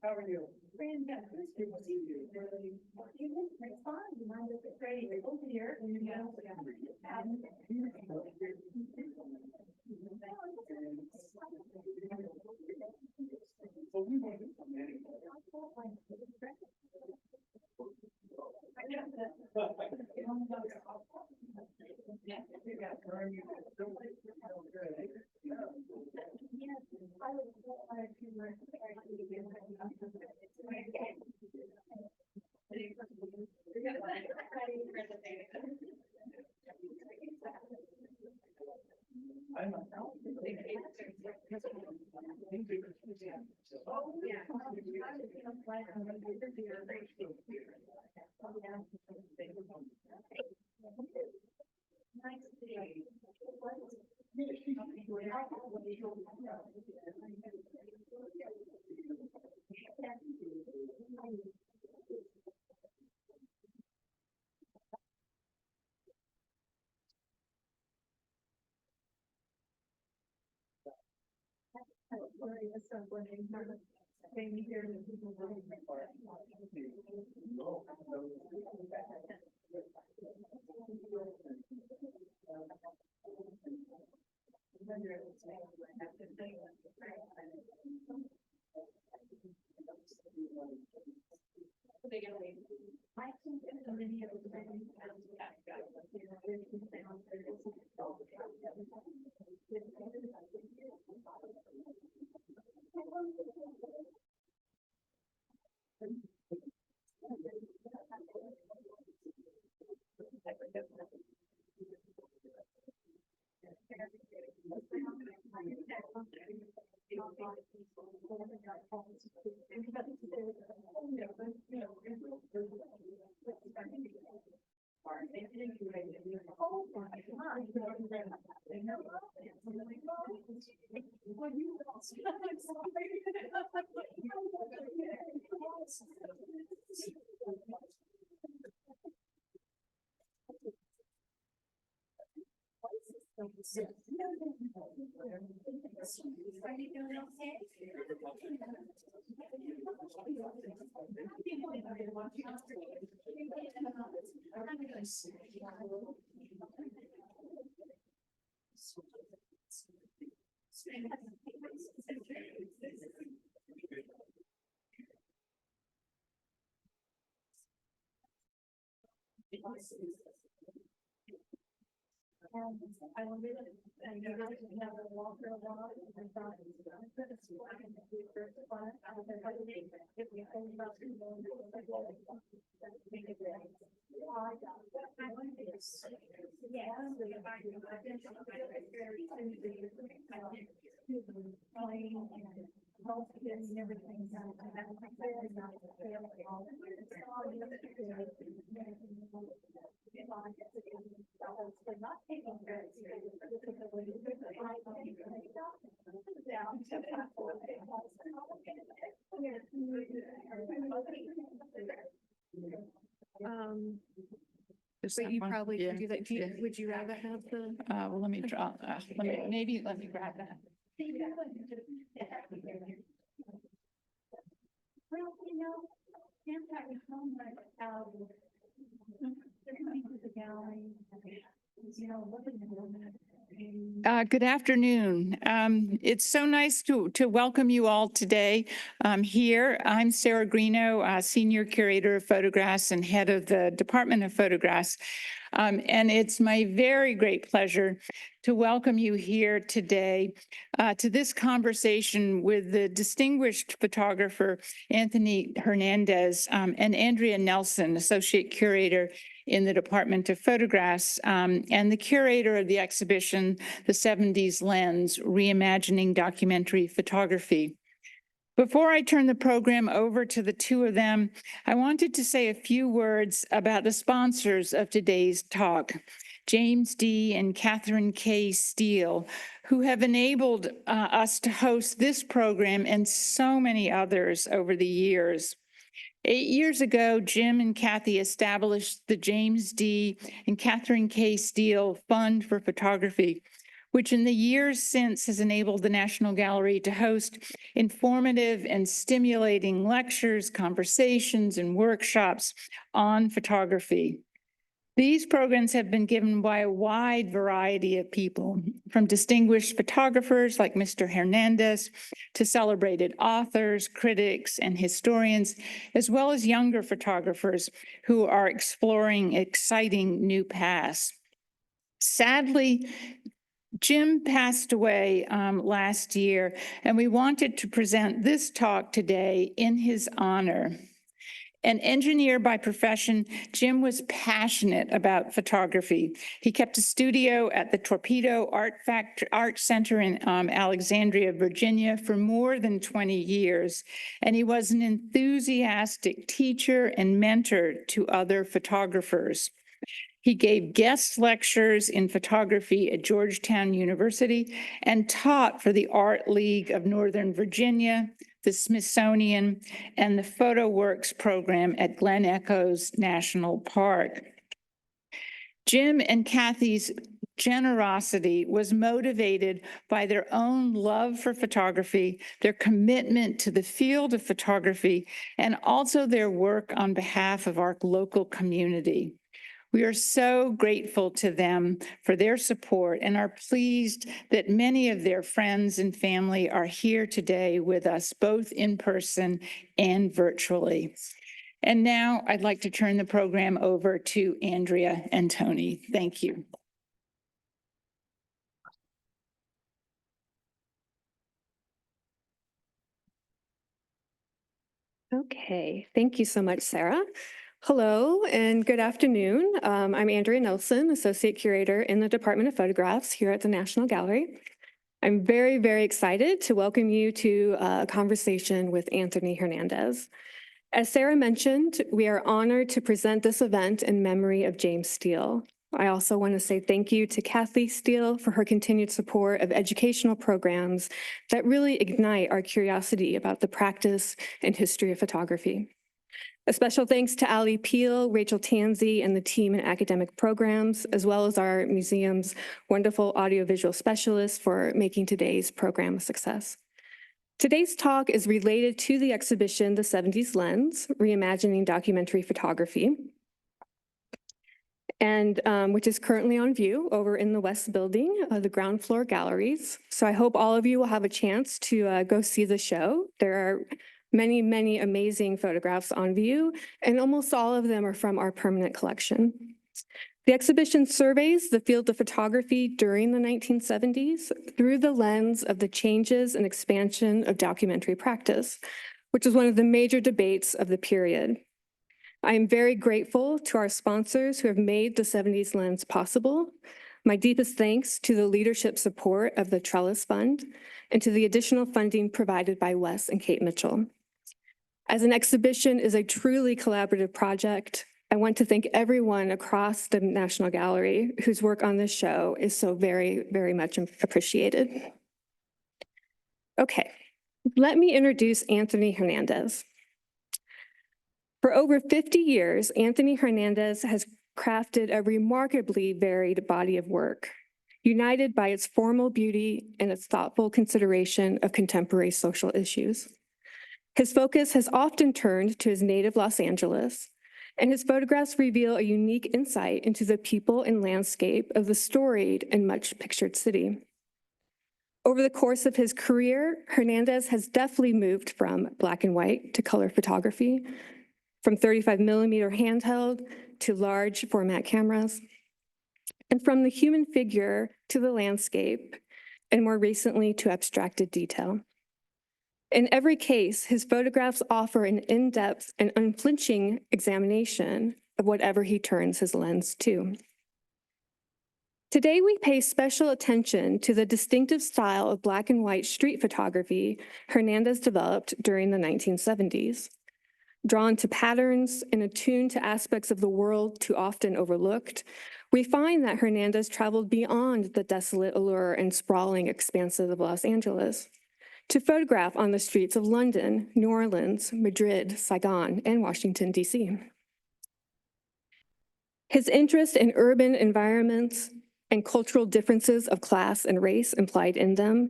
How are you? But you probably could do that. Would you rather have the? Well, let me draw, let me grab that. Well, you know, Impact was home like they're coming to the gallery, you know, looking at them. Good afternoon. It's so nice to welcome you all today here. I'm Sarah Greeno, Senior Curator of Photographs and Head of the Department of Photographs. And it's my very great pleasure to welcome you here today to this conversation with the distinguished photographer, Anthony Hernandez, and Andrea Nelson, associate curator in the Department of Photographs, and the curator of the exhibition, The 70s Lens, Reimagining Documentary Photography. Before I turn the program over to the two of them, I wanted to say a few words about the sponsors of today's talk, James D. and Catherine K. Steele, who have enabled us to host this program and so many others over the years. 8 years ago, Jim and Kathy established the James D. and Catherine K. Steele Fund for Photography, which in the years since has enabled the National Gallery to host informative and stimulating lectures, conversations, and workshops on photography. These programs have been given by a wide variety of people, from distinguished photographers like Mr. Hernandez to celebrated authors, critics, and historians, as well as younger photographers who are exploring exciting new paths. Sadly, Jim passed away last year, and we wanted to present this talk today in his honor. An engineer by profession, Jim was passionate about photography. He kept a studio at the Torpedo Art Center in Alexandria, Virginia for more than 20 years, and he was an enthusiastic teacher and mentor to other photographers. He gave guest lectures in photography at Georgetown University and taught for the Art League of Northern Virginia, the Smithsonian, and the Photo Works program at Glen Echoes National Park. Jim and Kathy's generosity was motivated by their own love for photography, their commitment to the field of photography, and also their work on behalf of our local community. We are so grateful to them for their support and are pleased that many of their friends and family are here today with us, both in person and virtually. And now I'd like to turn the program over to Andrea and Tony. Thank you. Okay, thank you so much, Sarah. Hello and good afternoon. I'm Andrea Nelson, Associate Curator in the Department of Photographs here at the National Gallery. I'm very, very excited to welcome you to a conversation with Anthony Hernandez. As Sarah mentioned, we are honored to present this event in memory of James Steele. I also want to say thank you to Kathy Steele for her continued support of educational programs that really ignite our curiosity about the practice and history of photography. A special thanks to Ali Peel, Rachel Tansey, and the team in academic programs, as well as our museum's wonderful audiovisual specialists for making today's program a success. Today's talk is related to the exhibition, The 70s Lens, Reimagining Documentary Photography, and which is currently on view over in the West Building, the ground floor galleries. So I hope all of you will have a chance to go see the show. There are many, many amazing photographs on view, and almost all of them are from our permanent collection. The exhibition surveys the field of photography during the 1970s through the lens of the changes and expansion of documentary practice, which is one of the major debates of the period. I am very grateful to our sponsors who have made the 70s Lens possible. My deepest thanks to the leadership support of the Trellis Fund and to the additional funding provided by Wes and Kate Mitchell. As an exhibition is a truly collaborative project, I want to thank everyone across the National Gallery whose work on this show is so very, very much appreciated. Okay, let me introduce Anthony Hernandez. For over 50 years, Anthony Hernandez has crafted a remarkably varied body of work, united by its formal beauty and its thoughtful consideration of contemporary social issues. His focus has often turned to his native Los Angeles, and his photographs reveal a unique insight into the people and landscape of the storied and much pictured city. Over the course of his career, Hernandez has deftly moved from black and white to color photography, from 35mm handheld to large format cameras, and from the human figure to the landscape, and more recently to abstracted detail. In every case, his photographs offer an in-depth and unflinching examination of whatever he turns his lens to. Today, we pay special attention to the distinctive style of black and white street photography Hernandez developed during the 1970s. Drawn to patterns and attuned to aspects of the world too often overlooked, we find that Hernandez traveled beyond the desolate allure and sprawling expanses of Los Angeles to photograph on the streets of London, New Orleans, Madrid, Saigon, and Washington, D.C. His interest in urban environments and cultural differences of class and race implied in them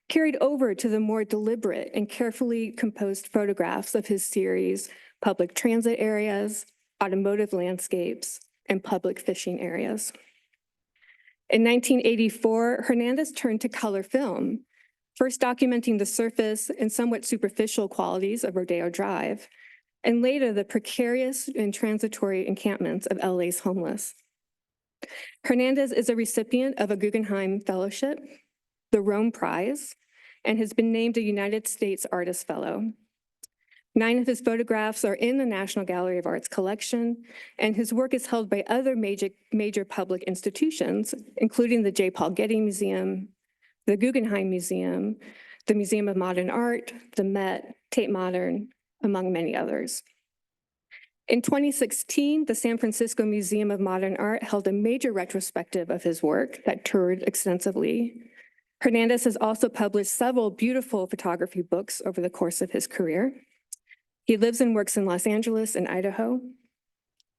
carried over to the more deliberate and carefully composed photographs of his series, public transit areas, automotive landscapes, and public fishing areas. In 1984, Hernandez turned to color film, first documenting the surface and somewhat superficial qualities of Rodeo Drive, and later the precarious and transitory encampments of LA's homeless. Hernandez is a recipient of a Guggenheim Fellowship, the Rome Prize, and has been named a United States Artist Fellow. 9 of his photographs are in the National Gallery of Art's collection, and his work is held by other major public institutions, including the J. Paul Getty Museum, the Guggenheim Museum, the Museum of Modern Art, the Met, Tate Modern, among many others. In 2016, the San Francisco Museum of Modern Art held a major retrospective of his work that toured extensively. Hernandez has also published several beautiful photography books over the course of his career. He lives and works in Los Angeles and Idaho.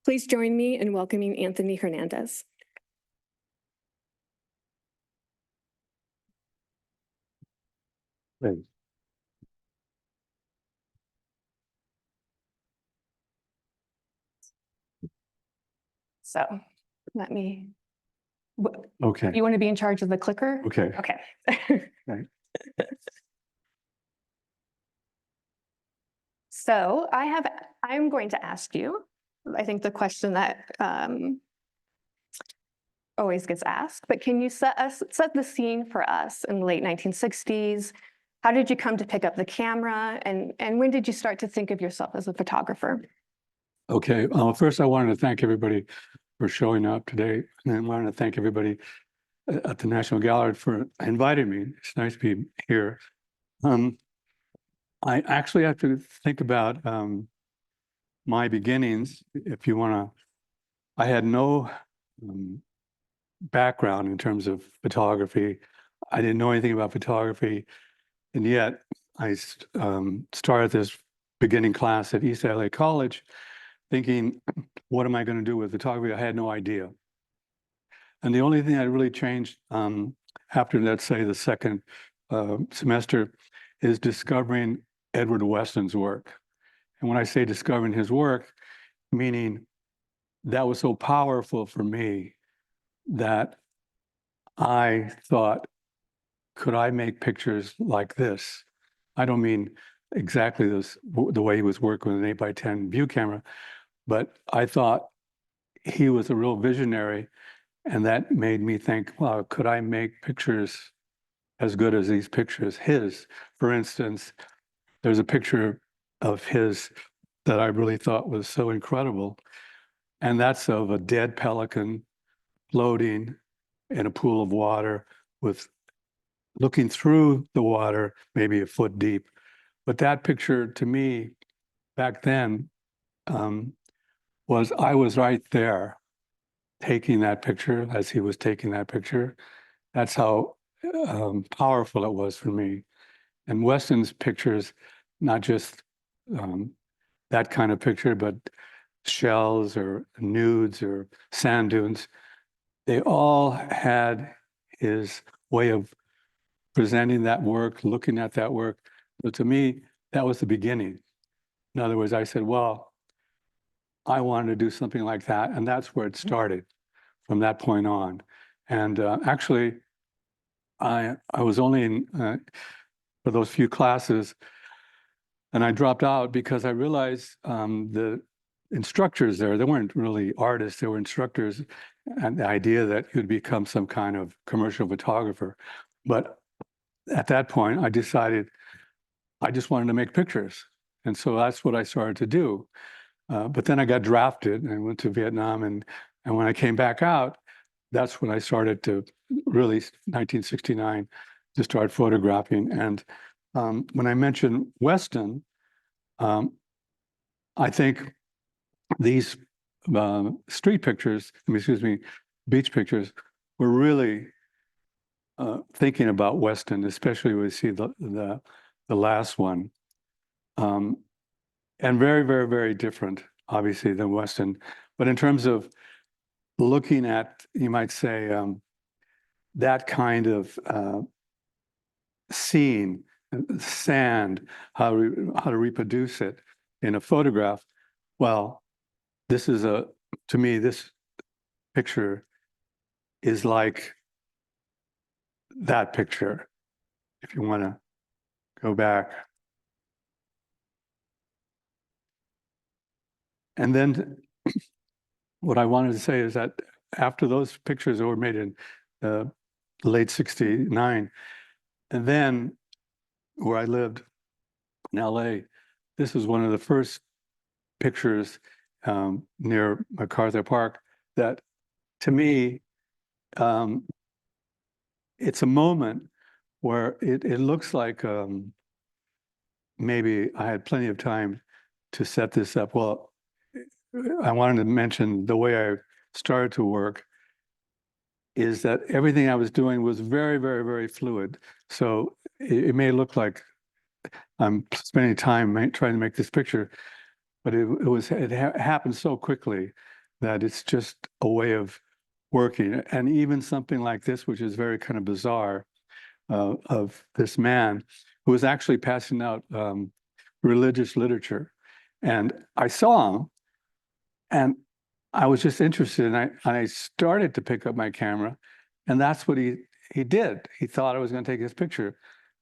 Please join me in welcoming Anthony Hernandez. Thanks. So let me, Okay, you want to be in charge of the clicker? okay. Okay. Right. So I'm going to ask you, I think the question that always gets asked, but can you set the scene for us in the late 1960s? How did you come to pick up the camera, and when did you start to think of yourself as a photographer? Okay, first I wanted to thank everybody for showing up today, and I wanted to thank everybody at the National Gallery for inviting me. It's nice to be here. I actually have to think about my beginnings, if you want to. I had no background in terms of photography. I didn't know anything about photography, and yet I started this beginning class at East LA College thinking, what am I going to do with photography? I had no idea. And the only thing that really changed after, let's say, the second semester is discovering Edward Weston's work. And when I say discovering his work, meaning that was so powerful for me that I thought, could I make pictures like this? I don't mean exactly the way he was working with an 8x10 view camera, but I thought he was a real visionary, and that made me think, wow, could I make pictures as good as these pictures, his? For instance, there's a picture of his that I really thought was so incredible, and that's of a dead pelican floating in a pool of water with looking through the water, maybe a foot deep. But that picture to me back then was I was right there taking that picture as he was taking that picture. That's how powerful it was for me. And Weston's pictures, not just that kind of picture, but shells or nudes or sand dunes, they all had his way of presenting that work, looking at that work. But to me, that was the beginning. In other words, I said, well, I wanted to do something like that. And that's where it started from that point on. And actually, I was only in for those few classes, and I dropped out because I realized instructors there. They weren't really artists, they were instructors, and the idea that you'd become some kind of commercial photographer. But at that point, I decided I just wanted to make pictures. And so that's what I started to do. But then I got drafted and went to Vietnam. And when I came back out, that's when I started to really, 1969, to start photographing. And when I mentioned Weston, I think these street pictures, beach pictures, were really thinking about Weston, especially when we see the last one. And very, very, very different, obviously, than Weston. But in terms of looking at, you might say, that kind of scene, sand, how to reproduce it in a photograph. Well, this is to me, this picture is like that picture. If you want to go back. And then what I wanted to say is that after those pictures that were made in late 69, and then where I lived in LA, this was one of the first pictures near MacArthur Park that, to me, it's a moment where it looks like maybe I had plenty of time to set this up. Well, I wanted to mention the way I started to work is that everything I was doing was very, very, very fluid. So it may look like I'm spending time trying to make this picture, but it happened so quickly that it's just a way of working. And even something like this, which is very kind of bizarre, of this man who was actually passing out religious literature. And I saw him, and I was just interested, and I started to pick up my camera, and that's what he did. He thought I was going to take his picture.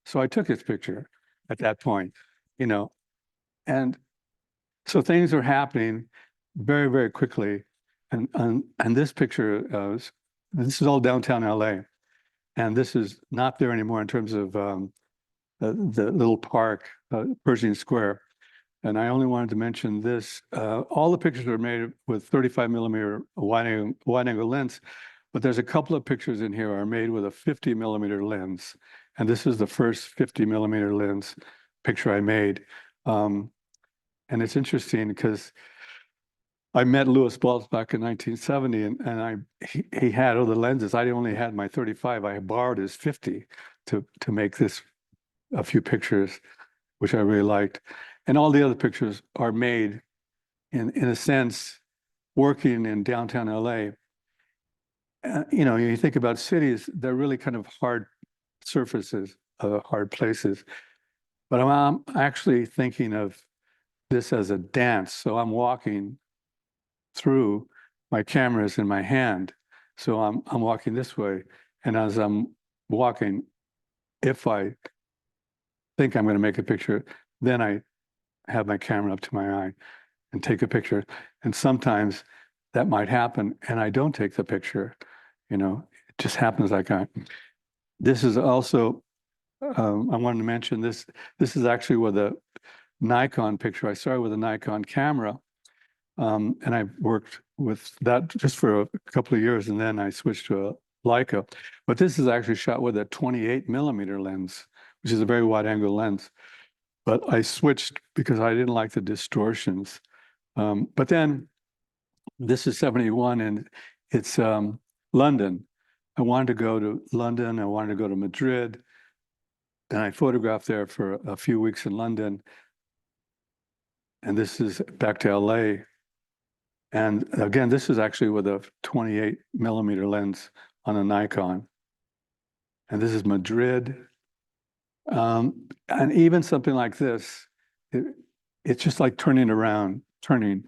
So I took his picture at that point, and so things were happening very, very quickly. And this picture, this is all downtown LA. And this is not there anymore in terms of the little park, Pershing Square. And I only wanted to mention this. All the pictures are made with 35 millimeter wide angle lens, but there's a couple of pictures in here are made with a 50 millimeter lens. And this is the first 50 millimeter lens picture I made. And it's interesting because I met Louis Baltz back in 1970, and he had other lenses. I only had my 35. I borrowed his 50 to make a few pictures, which I really liked. And all the other pictures are made, in a sense, working in downtown LA. You think about cities, they're really kind of hard surfaces, hard places. But I'm actually thinking of this as a dance. So I'm walking through, my camera is in my hand. So I'm walking this way. And as I'm walking, if I think I'm going to make a picture, then I have my camera up to my eye and take a picture. And sometimes that might happen and I don't take the picture. It just happens like this is also, I wanted to mention this. This is actually with a Nikon picture. I started with a Nikon camera, and I worked with that just for a couple of years, and then I switched to a Leica. But this is actually shot with a 28 millimeter lens, which is a very wide angle lens. But I switched because I didn't like the distortions. But then this is 71, and it's London. I wanted to go to London. I wanted to go to Madrid. And I photographed there for a few weeks in London. And this is back to LA. And again, this is actually with a 28 millimeter lens on a Nikon. And this is Madrid. And even something like this, it's just like turning around, taking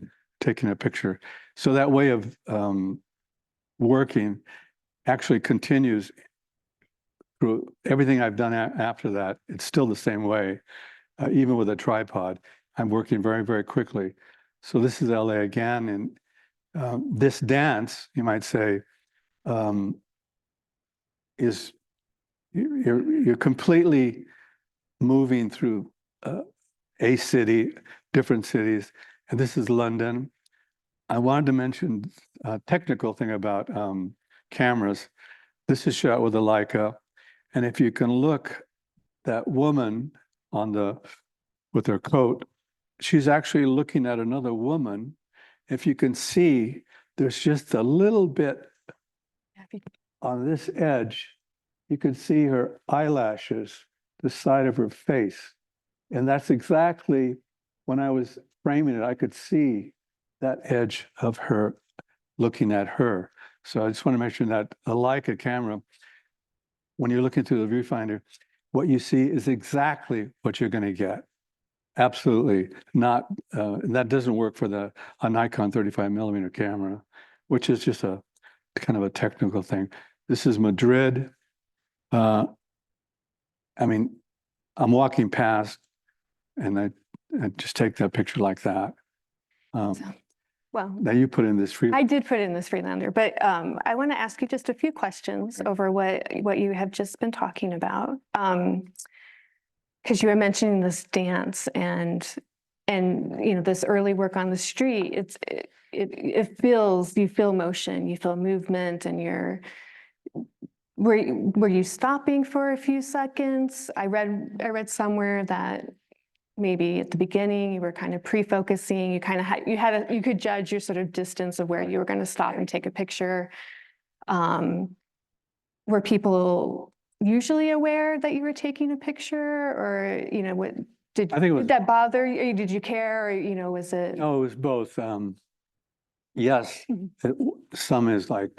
a picture. So that way of working actually continues through everything I've done after that. It's still the same way, even with a tripod. I'm working very, very quickly. So this is LA again, and this dance, you might say, is you're completely moving through a city, different cities, and this is London. I wanted to mention a technical thing about cameras. This is shot with a Leica, and if you can look, that woman with her coat, she's actually looking at another woman. If you can see, there's just a little bit on this edge. You can see her eyelashes, the side of her face. And that's exactly, when I was framing it, I could see that edge of her looking at her. So I just want to mention that a Leica camera, when you're looking through the viewfinder, what you see is exactly what you're going to get. Absolutely not. That doesn't work for a Nikon 35mm camera, which is just a kind of a technical thing. This is Madrid. I mean, I'm walking past and I just take that picture like that. Well, Now you put in this free. I did put in this Freelander, but I want to ask you just a few questions over what you have just been talking about. Because you were mentioning this dance and this early work on the street. You feel motion, you feel movement, and were you stopping for a few seconds? I read somewhere that maybe at the beginning you were kind of pre-focusing. You kind of you could judge your sort of distance of where you were going to stop and take a picture. Were people usually aware that you were taking a picture, or what did that bother you? Did you care, or was it? No, it was both. Yes, some is like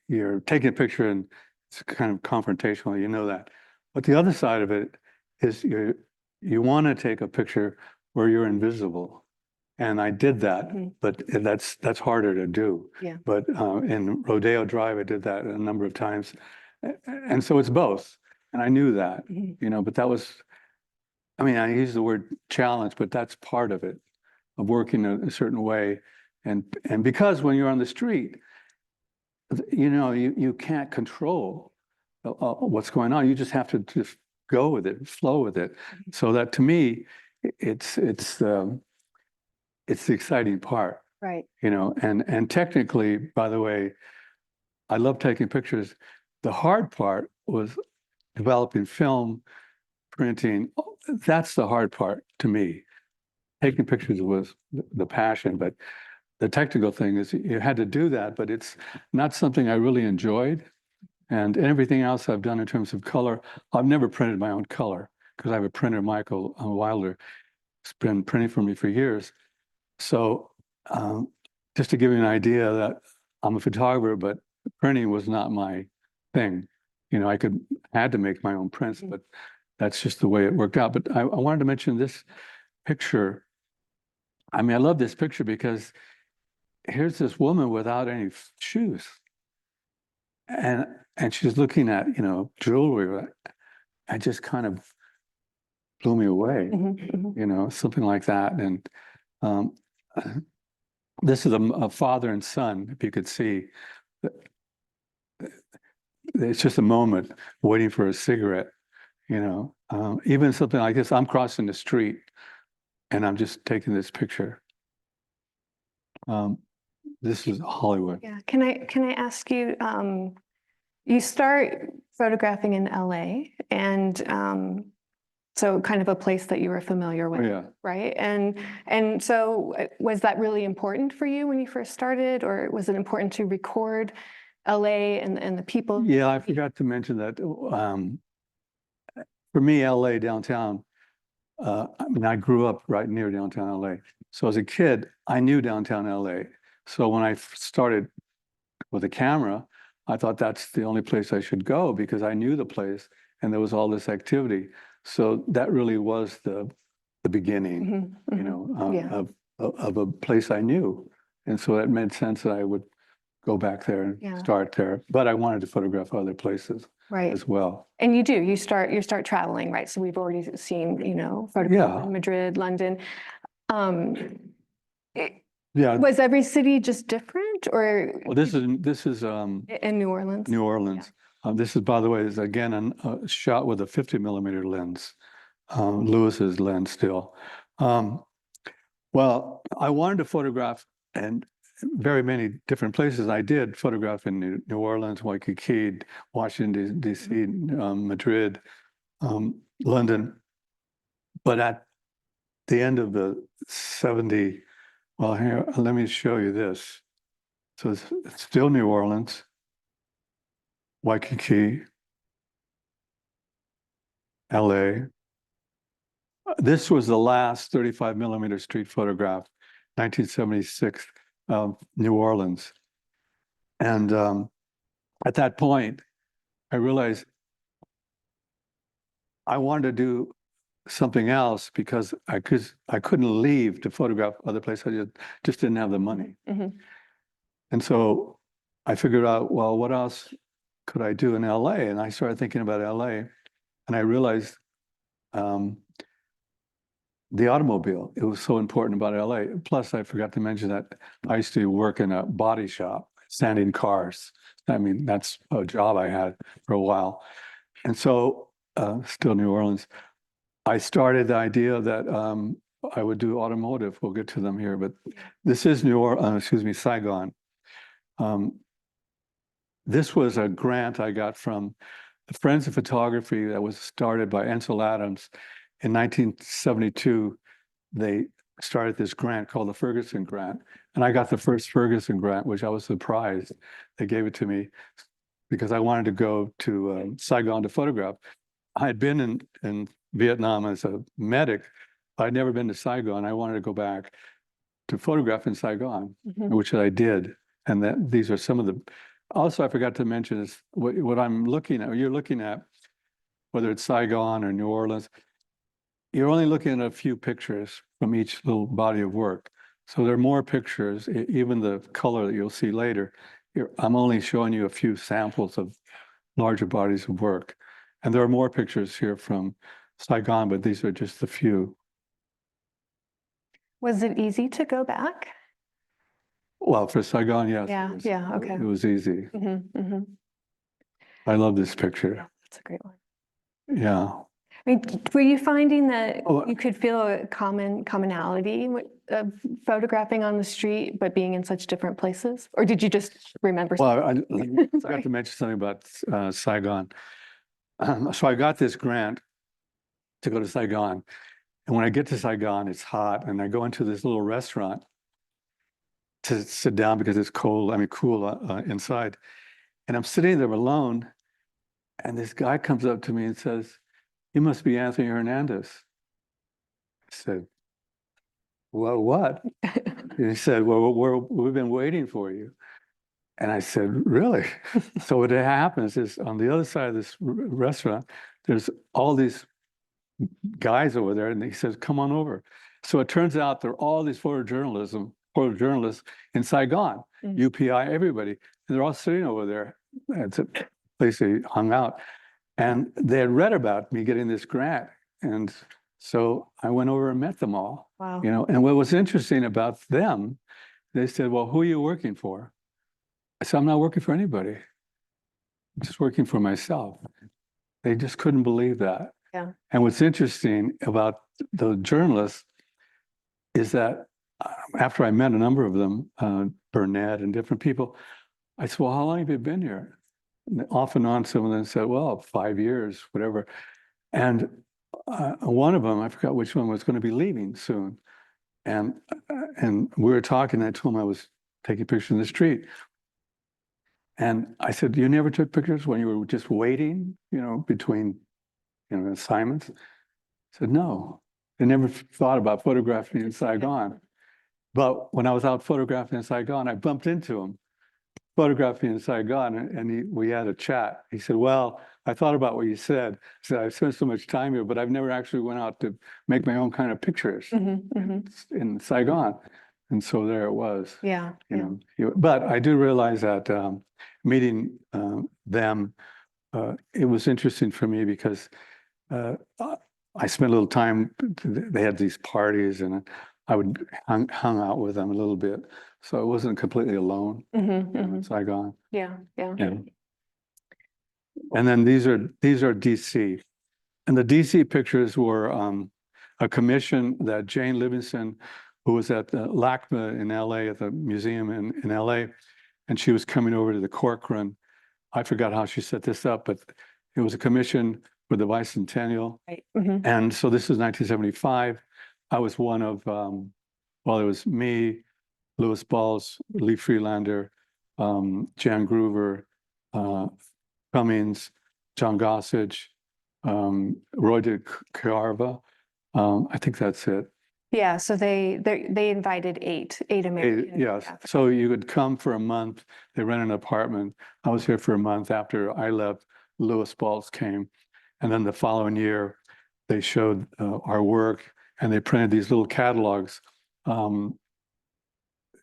you're taking a picture and it's kind of confrontational, you know that. But the other side of it is you want to take a picture where you're invisible. And I did that, but that's harder to do. Yeah. But in Rodeo Drive, I did that a number of times. And so it's both. And I knew that, but that was, I mean, I use the word challenge, but that's part of it, of working a certain way. And because when you're on the street, you can't control what's going on. You just have to just go with it, flow with it. So that to me, it's the exciting part. Right. And technically, by the way, I love taking pictures. The hard part was developing film, printing. That's the hard part to me. Taking pictures was the passion, but the technical thing is you had to do that, but it's not something I really enjoyed. And everything else I've done in terms of color, I've never printed my own color because I have a printer, Michael Wilder, has been printing for me for years. So just to give you an idea that I'm a photographer, but printing was not my thing. I had to make my own prints, but that's just the way it worked out. But I wanted to mention this picture. I mean, I love this picture because here's this woman without any shoes. And she's looking at, jewelry. I just kind of blew me away, something like that. And this is a father and son, if you could see. It's just a moment waiting for a cigarette, even something like this. I'm crossing the street and I'm just taking this picture. This is Hollywood. Yeah. Can I ask you, you start photographing in LA, and so kind of a place that you were familiar with, right? And so was that really important for you when you first started, or was it important to record LA and the people? Yeah, I forgot to mention that. For me, LA downtown, I mean, I grew up right near downtown LA. So as a kid, I knew downtown LA. So when I started with a camera, I thought that's the only place I should go because I knew the place and there was all this activity. So that really was the beginning, of a place I knew. And so it made sense that I would go back there and start there. But I wanted to photograph other places as well. And you start traveling, right? So we've already seen, photographs in Madrid, London. Yeah, Was every city just different or well, this is in New Orleans? New Orleans. This is, by the way, is again a shot with a 50mm lens, Lewis's lens still. Well, I wanted to photograph and very many different places. I did photograph in New Orleans, Waikiki, Washington, D.C., Madrid, London. But at the end of the 70, well, here, let me show you this. So it's still New Orleans, Waikiki, LA. This was the last 35mm street photograph, 1976, New Orleans. And at that point, I realized I wanted to do something else because I couldn't leave to photograph other places. I just didn't have the money. Mhm. And so I figured out, well, what else could I do in LA? And I started thinking about LA, and I realized the automobile. It was so important about LA. Plus, I forgot to mention that I used to work in a body shop, sanding cars. I mean, that's a job I had for a while. And so, still New Orleans, I started the idea that I would do automotive. We'll get to them here, but this is Saigon. This was a grant I got from the Friends of Photography that was started by Ansel Adams. In 1972, they started this grant called the Ferguson Grant. And I got the first Ferguson grant, which I was surprised. They gave it to me because I wanted to go to Saigon to photograph. I had been in Vietnam as a medic. I'd never been to Saigon. I wanted to go back to photograph in Saigon, which I did. And that these are some of the, also I forgot to mention is what I'm looking at, you're looking at, whether it's Saigon or New Orleans, you're only looking at a few pictures from each little body of work. So there are more pictures, even the color that you'll see later. I'm only showing you a few samples of larger bodies of work. And there are more pictures here from Saigon, but these are just a few. Was it easy to go back? Well, for Saigon, yes. Yeah, okay. It was easy. Mhm. I love this picture. That's a great one. Yeah. I mean, were you finding that Oh, you could feel a commonality of photographing on the street, but being in such different places? Or did you just remember? Well, I forgot Sorry. to mention something about Saigon. So I got this grant to go to Saigon. And when I get to Saigon, it's hot. And I go into this little restaurant to sit down because it's cold, cool inside. And I'm sitting there alone. And this guy comes up to me and says, "You must be Anthony Hernandez." I said, "Well, what?" And he said, "Well, we've been waiting for you." And I said, "Really?" So what happens is on the other side of this restaurant, there's all these guys over there, and he says, "Come on over." So it turns out there are all these photojournalists in Saigon, UPI, everybody, and they're all sitting over there. It's a place they hung out, and they had read about me getting this grant, and so I went over and met them all. Wow. And what was interesting about them, they said, "Well, who are you working for?" I said, "I'm not working for anybody. I'm just working for myself." They just couldn't believe that. Yeah. And what's interesting about the journalists is that after I met a number of them, Burnett and different people, I said, "Well, how long have you been here?" And off and on, some of them said, "Well, 5 years, whatever." And one of them, I forgot which one, was going to be leaving soon. And we were talking, and I told him I was taking pictures in the street. And I said, "You never took pictures when you were just waiting, between, assignments?" He said, "No, I never thought about photographing in Saigon. But when I was out photographing in Saigon, I bumped into him photographing in Saigon, and we had a chat. He said, 'Well, I thought about what you said. I said, I've spent so much time here, but I've never actually went out to make my own kind of pictures in Saigon.'" And so there it was. Yeah. But I do realize that meeting them, it was interesting for me because I spent a little time. They had these parties, and I would hung out with them a little bit. So I wasn't completely alone in Saigon. Yeah, yeah. Yeah. And then these are DC. And the DC pictures were a commission that Jane Livingston, who was at the LACMA in LA, at the museum in LA, and she was coming over to the Corcoran. I forgot how she set this up, but it was a commission for the bicentennial. Right. And so this is 1975. I was one of, well, it was me, Louis Balls, Lee Freelander, Jan Groover, Cummings, John Gossage, Roy de Carva. I think that's it. Yeah, so they invited eight Americans. Yes. So you could come for a month. They rent an apartment. I was here for a month. After I left, Louis Balls came. And then the following year, they showed our work and they printed these little catalogs,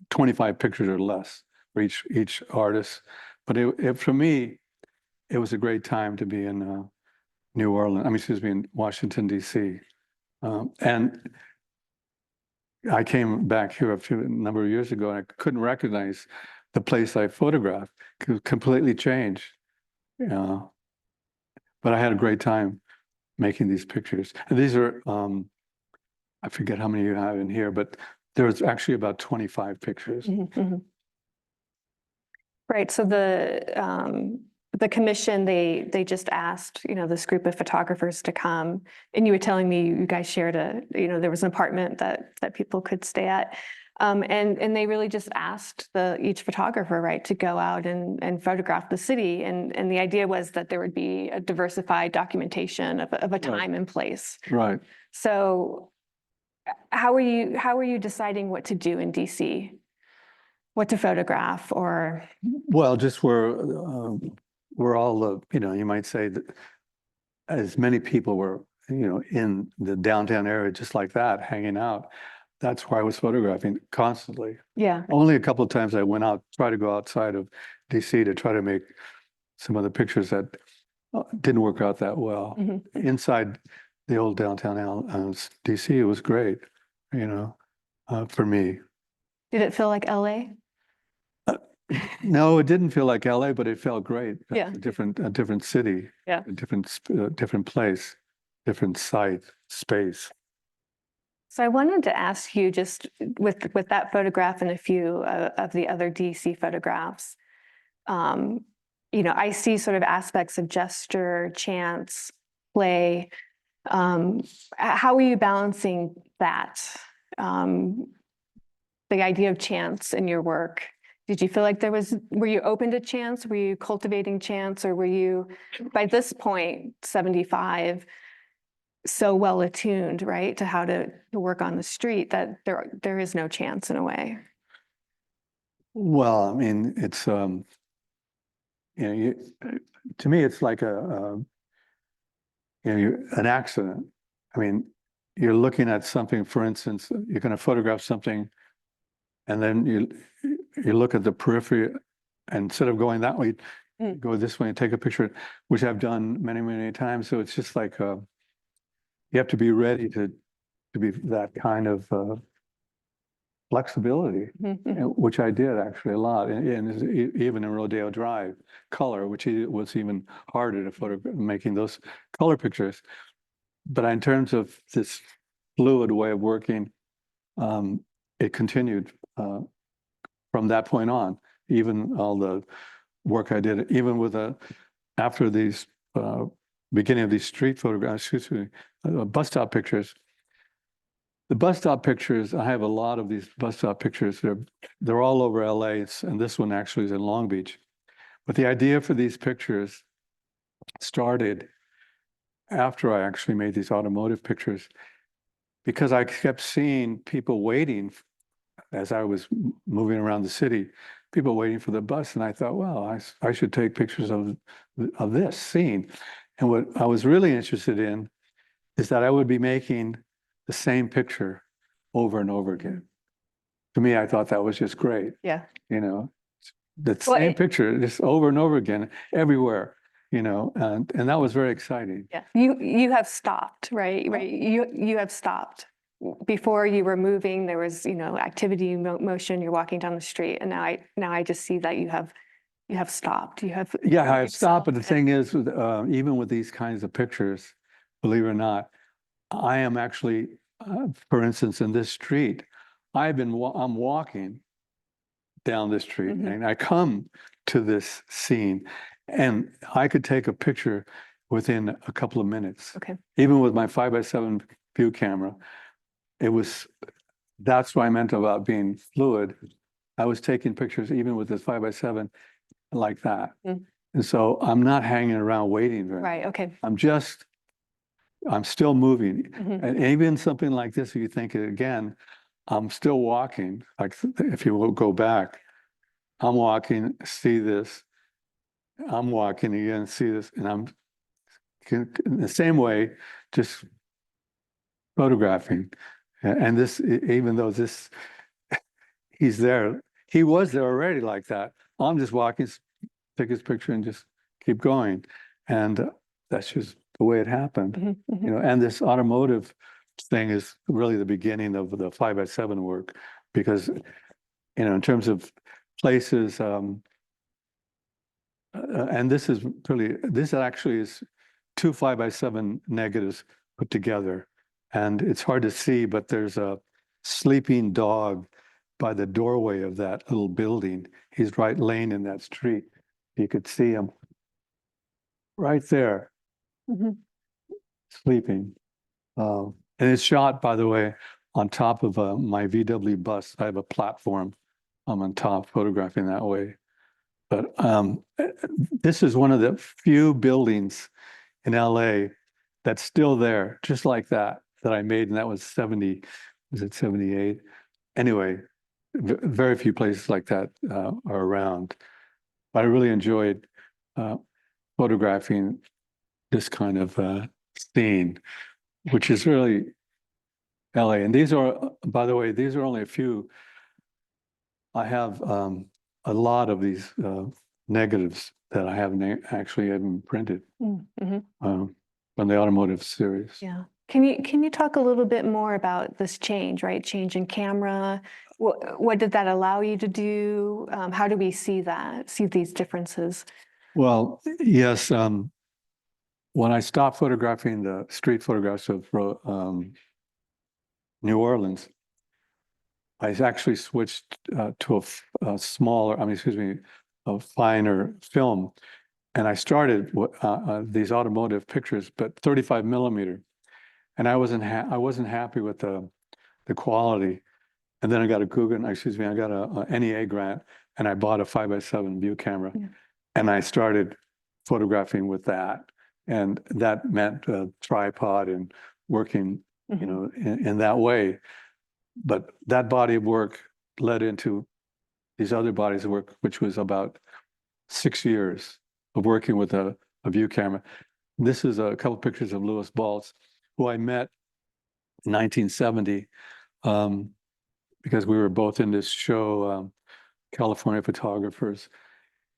25 pictures or less for each artist. But for me, it was a great time to be in New Orleans. I mean, excuse me, in Washington, D.C. And I came back here a number of years ago and I couldn't recognize the place I photographed. It was completely changed. But I had a great time making these pictures. And these are, I forget how many you have in here, but there's actually about 25 pictures. Right. So the commission, they just asked, this group of photographers to come, and you were telling me you guys shared there was an apartment that people could stay at. And they really just asked each photographer, right, to go out and photograph the city. And the idea was that there would be a diversified documentation of a time and place. Right. So how are you deciding what to do in DC? What to photograph or? Well, just we're all, you might say that as many people were, in the downtown area, just like that, hanging out. That's why I was photographing constantly. Yeah. Only a couple of times I went out, try to go outside of DC to try to make some of the pictures that didn't work out that well. Inside the old downtown DC, it was great, for me. Did it feel like LA? No, it didn't feel like LA, but it felt great. Yeah. A different city. Yeah. A different place, different site, space. So I wanted to ask you, just with that photograph and a few of the other DC photographs, I see sort of aspects of gesture, chance, play. How are you balancing that? The idea of chance in your work. Did you feel like were you open to chance? Were you cultivating chance, or were you, by this point, 75, so well attuned, right, to how to work on the street that there is no chance in a way? Well, I mean, it's to me, it's like an accident. I mean, you're looking at something, for instance, you're going to photograph something, and then you look at the periphery, and instead of going that way, go this way and take a picture, which I've done many, many times. So it's just like you have to be ready to be that kind of flexibility, which I did actually a lot, and even in Rodeo Drive, color, which was even harder to photograph, making those color pictures. But in terms of this fluid way of working, it continued from that point on. Even all the work I did, even with after these beginning of these street photographs, bus stop pictures. The bus stop pictures, I have a lot of these bus stop pictures. They're all over LA, and this one actually is in Long Beach. But the idea for these pictures started after I actually made these automotive pictures, because I kept seeing people waiting as I was moving around the city, people waiting for the bus. And I thought, well, I should take pictures of this scene. And what I was really interested in is that I would be making the same picture over and over again. To me, I thought that was just great. Yeah. The same picture just over and over again, everywhere, and that was very exciting. Yeah. You have stopped, right? Right. You have stopped. before you were moving, there was, activity, motion, you're walking down the street, and now I just see that you have stopped. You have. Yeah, I have stopped, but the yourself thing is, even with these kinds of pictures, believe it or not, I am actually, for instance, in this street, I'm walking down this street and I come to this scene and I could take a picture within a couple of minutes. Okay. Even with my 5x7 view camera, that's what I meant about being fluid. I was taking pictures even with this 5x7 like that. And so I'm not hanging around waiting very Right. Okay. I'm still moving. And even something like this, if you think it again, I'm still walking. Like if you will go back, I'm walking, see this. I'm walking again, see this. And I'm in the same way, just photographing. And this, even though he's there, he was there already like that. I'm just walking, take his picture and just keep going. And that's just the way it happened. And this automotive thing is really the beginning of the 5x7 work because, in terms of places, and this actually is 2 5x7 negatives put together. And it's hard to see, but there's a sleeping dog by the doorway of that little building. He's right laying in that street. You could see him right there, sleeping. And it's shot, by the way, on top of my VW bus. I have a platform. I'm on top photographing that way. But this is one of the few buildings in LA that's still there, just like that I made. And that was 78? Anyway, very few places like that are around. But I really enjoyed photographing this kind of scene, which is really LA. And these are, by the way, these are only a few. I have a lot of these negatives that I haven't actually even printed from the automotive series. Yeah. Can you talk a little bit more about this change, right? Change in camera. What did that allow you to do? How do we see these differences? Well, yes. When I stopped photographing the street photographs of New Orleans, I actually switched to a finer film. And I started these automotive pictures, but 35 millimeter. And I wasn't happy with the quality. And then I got a NEA grant and I bought a 5x7 view camera. Yeah. And I started photographing with that. And that meant a tripod and working, in that way. But that body of work led into these other bodies of work, which was about 6 years of working with a view camera. This is a couple pictures of Louis Baltz, who I met in 1970 because we were both in this show, California Photographers.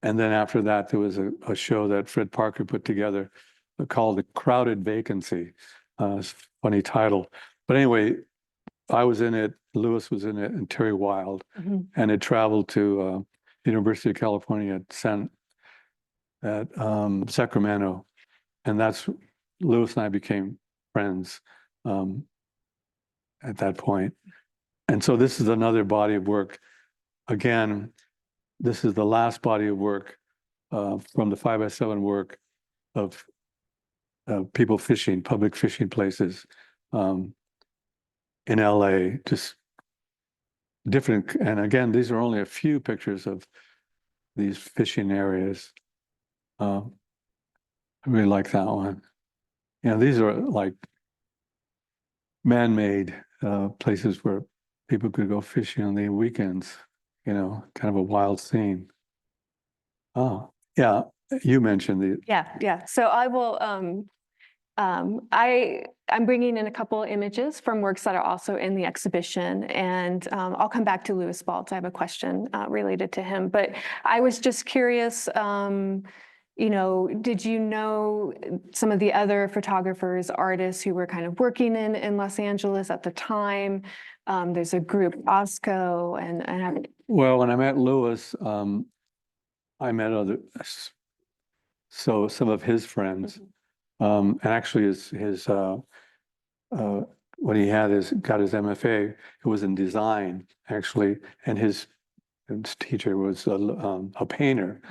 And then after that, there was a show that Fred Parker put together called The Crowded Vacancy. Funny title. But anyway, I was in it, Louis was in it, and Terry Wilde. And it traveled to University of California at Sacramento. And that's, Louis and I became friends at that point. And so this is another body of work. Again, this is the last body of work from the 5x7 work of people fishing, public fishing places in LA, just different. And again, these are only a few pictures of these fishing areas. I really like that one. These are like man-made places where people could go fishing on the weekends, kind of a wild scene. Oh, yeah, you mentioned the. Yeah. So I will, I'm bringing in a couple of images from works that are also in the exhibition, and I'll come back to Louis Baltz. I have a question related to him, but I was just curious, did you know some of the other photographers, artists who were kind of working in Los Angeles at the time? There's a group, OSCO, and Well, when I met Lewis, I met some of his friends, and actually when he got his MFA, it was in design actually, and his teacher was a painter,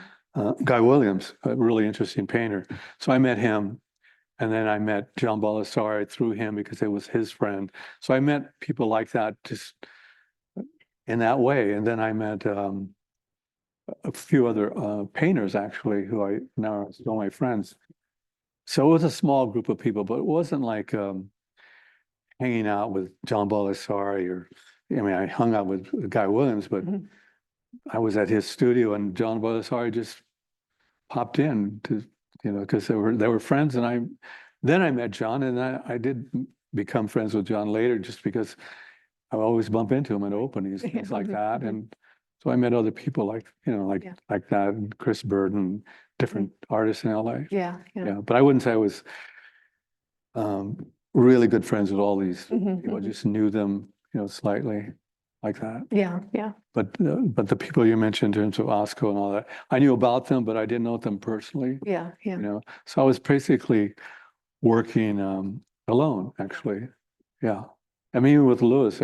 Guy Williams, a really interesting painter. So I met him, and then I met John Balasari through him because it was his friend. So I met people like that just in that way, and then I met a few other painters actually who I now are still my friends. So it was a small group of people, but it wasn't like hanging out with John Balasari I hung out with Guy Williams, but I was at his studio and John Balasari just popped in to, because they were friends. And then I met John, and I did become friends with John later just because I always bump into him at openings, things like that. And so I met other people like that, and Chris Bird and different artists in LA. Yeah. But I wouldn't say I was really good friends with all these people. I just knew them, slightly like that. Yeah. But the people you mentioned in terms of OSCO and all that, I knew about them, but I didn't know them personally. Yeah. So I was basically working alone, actually. Yeah. Even with Lewis,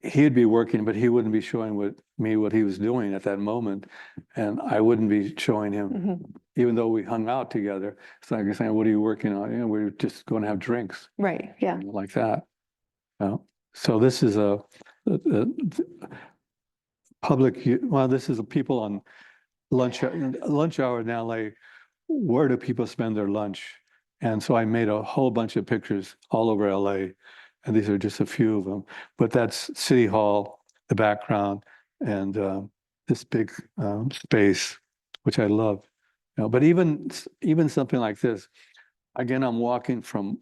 he'd be working, but he wouldn't be showing me what he was doing at that moment. And I wouldn't be showing him, even though we hung out together. It's like you're saying, what are you working on? We're just going to have drinks. Right. Yeah. Like that. So this is a public, this is a people on lunch hour in LA. Where do people spend their lunch? And so I made a whole bunch of pictures all over LA. And these are just a few of them. But that's City Hall, the background, and this big space, which I love. But even something like this, again, I'm walking from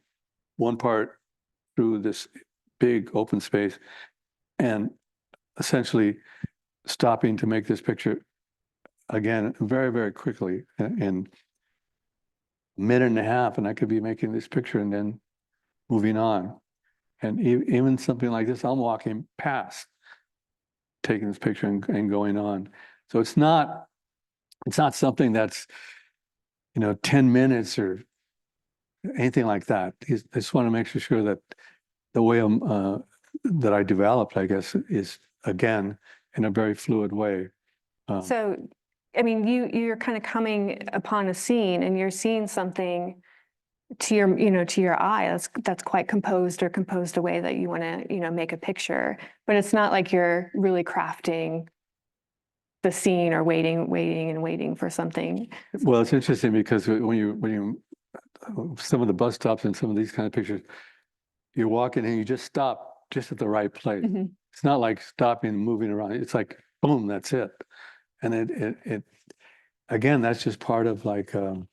one part through this big open space and essentially stopping to make this picture again very, very quickly in a minute and a half, and I could be making this picture and then moving on. And even something like this, I'm walking past, taking this picture and going on. So it's not something that's 10 minutes or anything like that. I just want to make sure that the way that I developed, I guess, is again in a very fluid way. So, you're kind of coming upon a scene and you're seeing something to your eye that's quite composed a way that you want to, make a picture, but it's not like you're really crafting the scene or waiting for something. Well, it's interesting because when you some of the bus stops and some of these kind of pictures, you're walking and you just stop just at the right place. It's not like stopping and moving around. It's like, boom, that's it. And it again, that's just part of like, the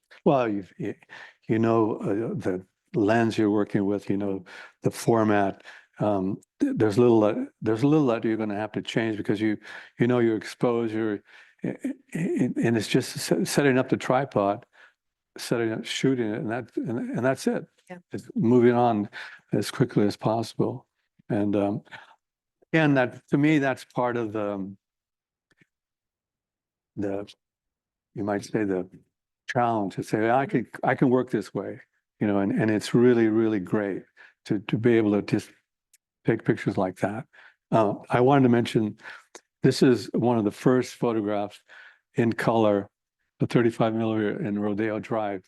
lens you're working with, the format. There's a little that you're going to have to change because your exposure, and it's just setting up the tripod, setting up, shooting it, and that's it. Yeah. It's moving on as quickly as possible. And again, that to me, that's part of the you might say the challenge to say I can work this way, and it's really, really great to be able to just take pictures like that. I wanted to mention this is one of the first photographs in color, the 35 millimeter in Rodeo Drive.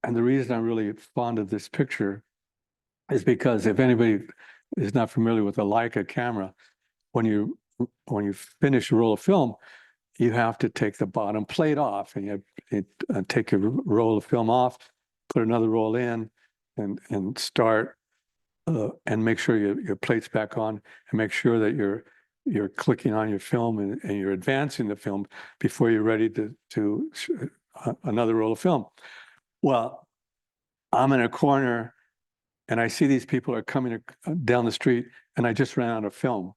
And the reason I'm really fond of this picture is because if anybody is not familiar with a Leica camera, when you finish a roll of film, you have to take the bottom plate off, and you take a roll of film off, put another roll in, and start and make sure your plate's back on, and make sure that you're clicking on your film and you're advancing the film before you're ready to another roll of film. Well, I'm in a corner and I see these people are coming down the street, and I just ran out of film.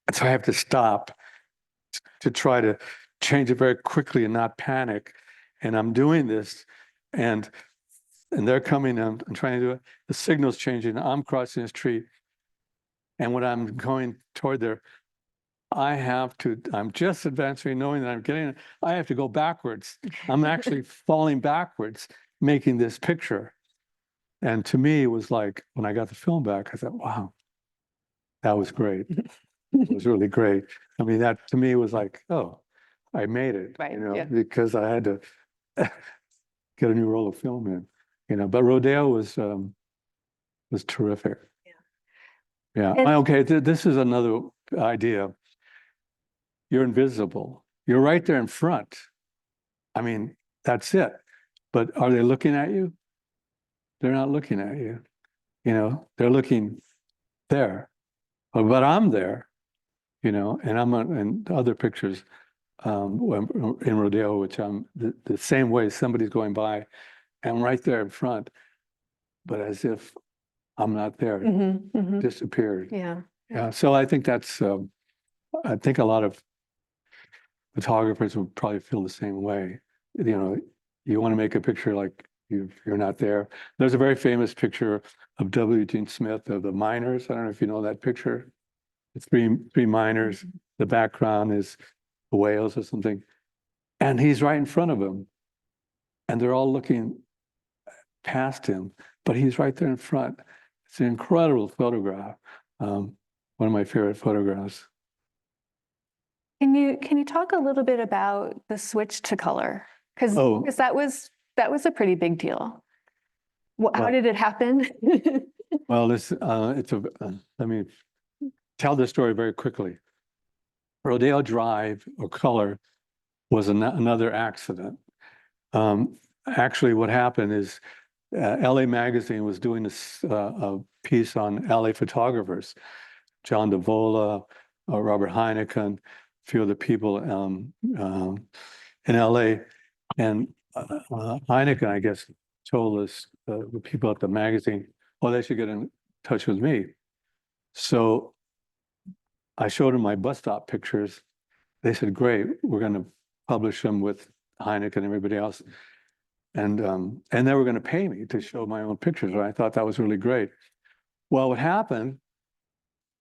And so I have to stop to try to change it very quickly and not panic. and I'm doing this, and they're coming, and I'm trying to do it. The signal's changing. I'm crossing the street, and when I'm going toward there, I'm just advancing, knowing that I'm getting, I have to go backwards. I'm actually falling backwards, making this picture. And to me, it was like, when I got the film back, I thought, wow, that was great. It was really great. I mean, that to me was like, oh, I made it, Right, you know, yeah. because I had to get a new roll of film in, you know, but Rodeo was terrific. Yeah. And- Okay. This is another idea. You're invisible. You're right there in front. I mean, that's it. But are they looking at you? They're not looking at you. You know, they're looking there. But I'm there, you know, and I'm in other pictures in Rodeo, which I'm the same way somebody's going by, and I'm right there in front, but as if I'm not there, disappeared. Yeah. Yeah. So I think I think a lot of photographers would probably feel the same way. You know, you want to make a picture like you're not there. There's a very famous picture of W. Gene Smith of the miners. I don't know if you know that picture. The three miners. The background is the whales or something. And he's right in front of them. And they're all looking past him, but he's right there in front. It's an incredible photograph. One of my favorite photographs. Can you talk a little bit about the switch to color? Because that was a pretty big deal. How did it happen? Well, let me tell this story very quickly. Rodeo Drive or Color was another accident. Actually, what happened is LA Magazine was doing a piece on LA photographers, John Davola, Robert Heineken, a few other people in LA. And Heineken, I guess, told us, the people at the magazine, oh, they should get in touch with me. So I showed them my bus stop pictures. They said, great, we're going to publish them with Heineken and everybody else. And they were going to pay me to show my own pictures. And I thought that was really great. Well, what happened,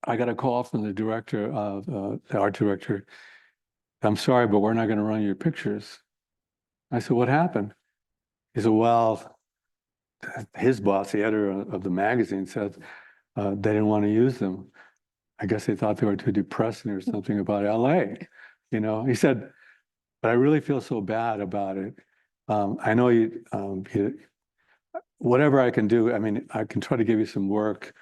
I got a call from the director, the art director. I'm sorry, but we're not going to run your pictures. I said, what happened? He said, well, his boss, the editor of the magazine, said they didn't want to use them. I guess they thought they were too depressing or something about LA. You know, he said, but I really feel so bad about it. I know whatever I can do, I mean, I can try to give you some work,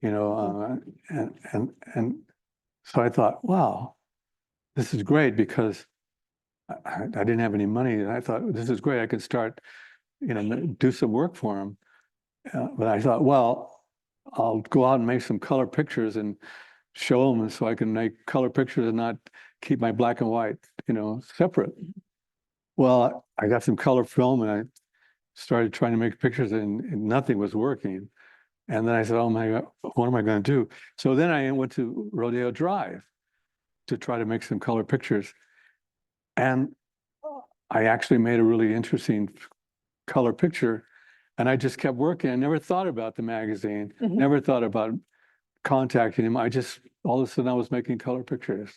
you know, and so I thought, wow, this is great because I didn't have any money. And I thought, this is great. I can start, you know, do some work for him. But I thought, well, I'll go out and make some color pictures and show them so I can make color pictures and not keep my black and white, you know, separate. Well, I got some color film and I started trying to make pictures and nothing was working. And then I said, oh my God, what am I going to do? So then I went to Rodeo Drive to try to make some color pictures. And I actually made a really interesting color picture. And I just kept working. I never thought about the magazine, never thought about contacting him. All of a sudden I was making color pictures.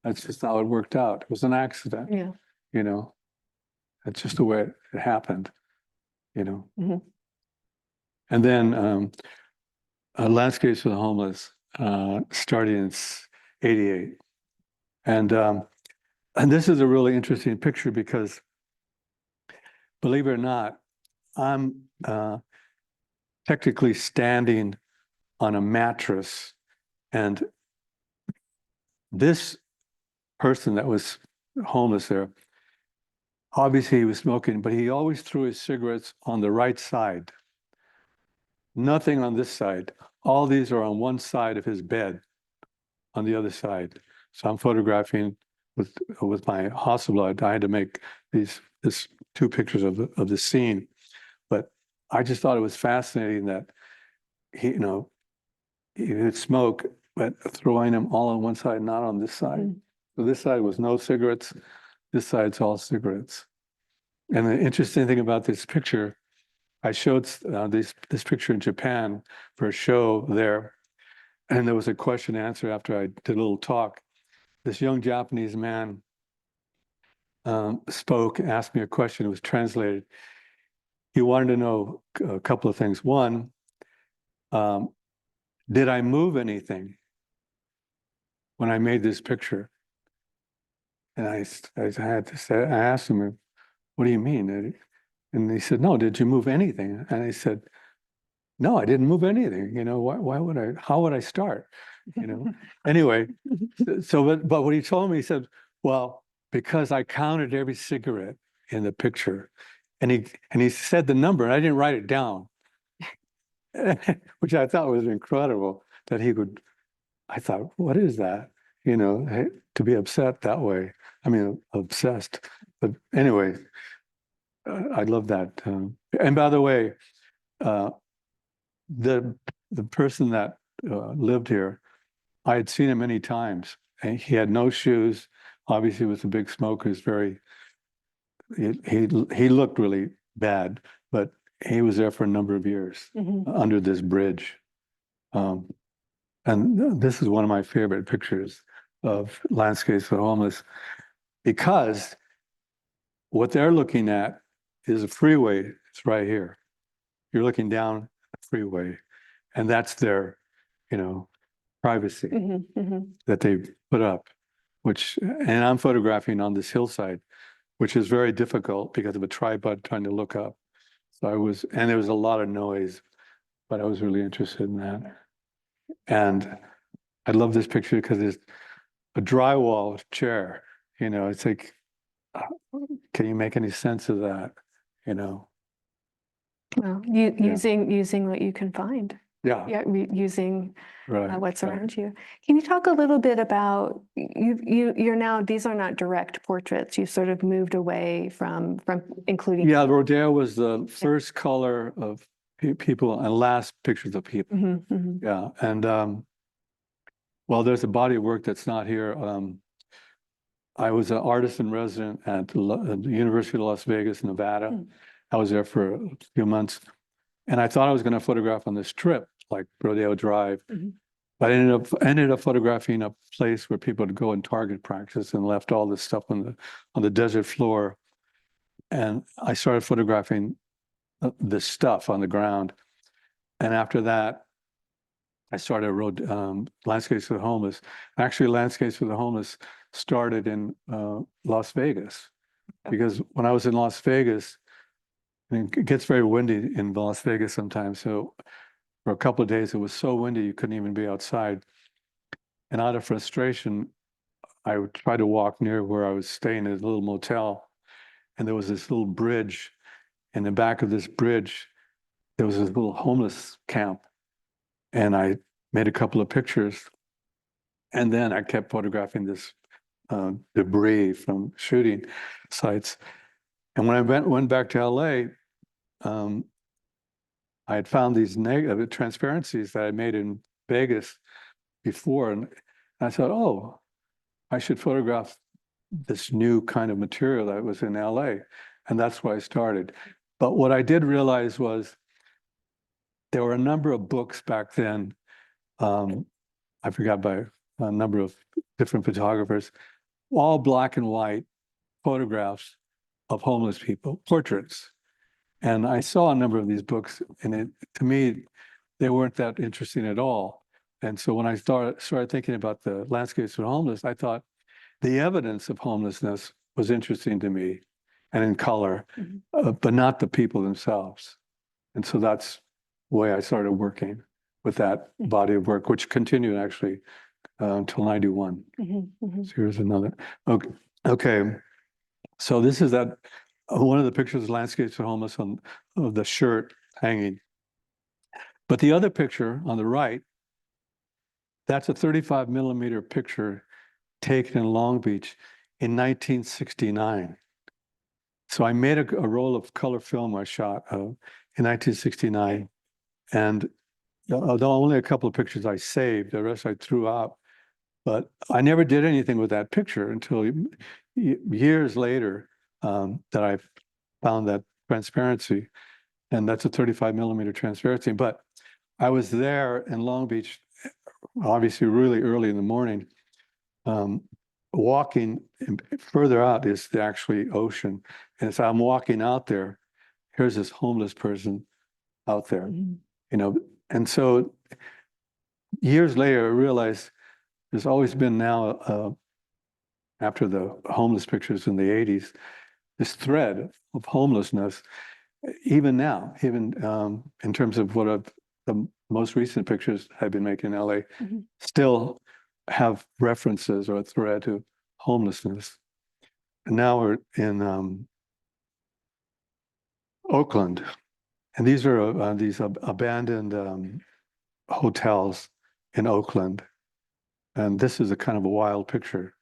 That's just how it worked out. It was an accident. Yeah. You know, that's just the way it happened, you know. And then Landscapes for the Homeless started in '88. And this is a really interesting picture because, believe it or not, I'm technically standing on a mattress, and this person that was homeless there, obviously he was smoking, but he always threw his cigarettes on the right side. Nothing on this side. All these are on one side of his bed, on the other side. So I'm photographing with my Hasselblad. I had to make this two pictures of the scene, but I just thought it was fascinating that he would smoke, but throwing them all on one side, not on this side. So this side was no cigarettes. This side's all cigarettes. And the interesting thing about this picture, I showed this picture in Japan for a show there, and there was a question and answer after I did a little talk. This young Japanese man spoke, asked me a question. It was translated. He wanted to know a couple of things. One, did I move anything when I made this picture? And I had to say, I asked him, what do you mean? And he said, no, did you move anything? And I said, no, I didn't move anything. You know, why would I, how would I start? You know, anyway, but what he told me, he said, well, because I counted every cigarette in the picture, and he said the number, and I didn't write it down, which I thought was incredible that he could. I thought, what is that? You know, to be upset that way. I mean, obsessed. But anyway, I love that. And by the way, the person that lived here, I had seen him many times, and he had no shoes. Obviously, he was a big smoker. He looked really bad, but he was there for a number of years under this bridge. And this is one of my favorite pictures of landscapes for homeless, because what they're looking at is a freeway. It's right here. You're looking down the freeway, and that's their, you know, privacy that they put up, and I'm photographing on this hillside, which is very difficult because of a tripod trying to look up. So and there was a lot of noise, but I was really interested in that. And I love this picture because there's a drywall chair, you know, it's like, can you make any sense of that? You know? Well, using what you can find. Yeah. Yeah, using what's Right. around you. Can you talk a little bit about you're now, these are not direct portraits. You've sort of moved away from including. Yeah, Rodeo was the first color of people and last pictures of people. Yeah. And well, there's a body of work that's not here. I was an artist in resident at the University of Las Vegas, Nevada. I was there for a few months, and I thought I was going to photograph on this trip, like Rodeo Drive. But I ended up photographing a place where people would go and target practice, and left all this stuff on the desert floor. And I started photographing this stuff on the ground. And after that, I started Landscapes for the Homeless. Actually, Landscapes for the Homeless started in Las Vegas, because when I was in Las Vegas, and it gets very windy in Las Vegas sometimes. So for a couple of days, it was so windy you couldn't even be outside. And out of frustration, I would try to walk near where I was staying at a little motel, and there was this little bridge. In the back of this bridge, there was this little homeless camp, and I made a couple of pictures, and then I kept photographing this debris from shooting sites. And when I went back to LA, I had found these negative transparencies that I made in Vegas before, and I thought, oh, I should photograph this new kind of material that was in LA, and that's why I started. But what I did realize was there were a number of books back then. I forgot by a number of different photographers, all black and white photographs of homeless people, portraits. And I saw a number of these books, and to me, they weren't that interesting at all. And so when I started thinking about the landscapes for homeless, I thought the evidence of homelessness was interesting to me, and in color, but not the people themselves. And so that's the way I started working with that body of work, which continued actually until 91. So here's another. Okay. So this is one of the pictures of Landscapes for Homeless of the shirt hanging. But the other picture on the right, that's a 35 millimeter picture taken in Long Beach in 1969. So I made a roll of color film I shot in 1969. And although only a couple of pictures I saved, the rest I threw out. But I never did anything with that picture until years later, that I found that transparency, and that's a 35 millimeter transparency. But I was there in Long Beach, obviously really early in the morning, walking, and further out is the actually ocean. And as I'm walking out there, here's this homeless person out there, you know. And so years later, I realized there's always been now, after the homeless pictures in the 80s, this thread of homelessness, even now, even in terms of the most recent pictures I've been making in LA, still have references or a thread to homelessness. And now we're in Oakland, and these are these abandoned hotels in Oakland. And this is a kind of a wild picture